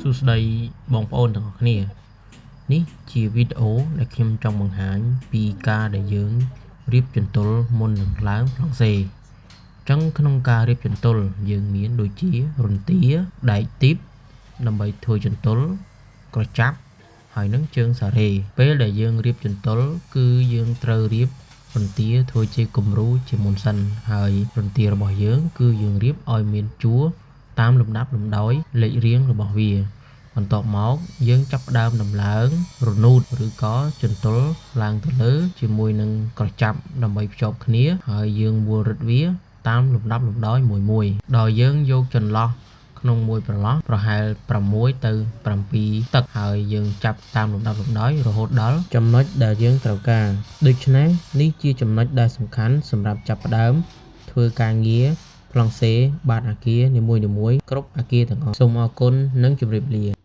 សួស្តីបងប្អូនទាំងអស់គ្នានេះជាវីដេអូដែលខ្ញុំចង់បង្ហាញពីការដែលយើងរៀបជន្ទល់មុននឹងឡើងប្លង់សេអញ្ចឹងក្នុងការរៀបជន្ទល់យើងមានដូចជារន្ទាដែកទីបដើម្បីធ្វើជន្ទល់ក្រចាប់ហើយនឹងជើងសារ៉េពេលដែលយើងរៀបជន្ទល់គឺយើងត្រូវរៀបរន្ទាធ្វើជាគំរូជាមុនសិនហើយរន្ទារបស់យើងគឺយើងរៀបឲ្យមានជួរតាមលំដាប់លំដោយលេខរៀងរបស់វាបន្ទាប់មកយើងចាប់ផ្ដើមដំឡើងរនូតឬក៏ជន្ទល់ឡើងទៅលើជាមួយនឹងក្រចាប់ដើម្បីភ្ជាប់គ្នាហើយយើងមួលរឹតវាតាមលំដាប់លំដោយមួយដោយយើងយកចន្លោះក្នុងមួយប្រឡោះប្រហែល6ទៅ7ទឹកហើយយើងចាប់តាមលំដាប់លំដោយរហូតដល់ចំណុចដែលយើងត្រូវការដូច្នេះនេះជាចំណុចដែលសំខាន់សម្រាប់ចាប់ផ្ដើមធ្វើការងារប្លង់សេបាតអាគារនីមួយៗគ្រប់អាគារទាំងអស់សូមអរគុណនិងជម្រាបលា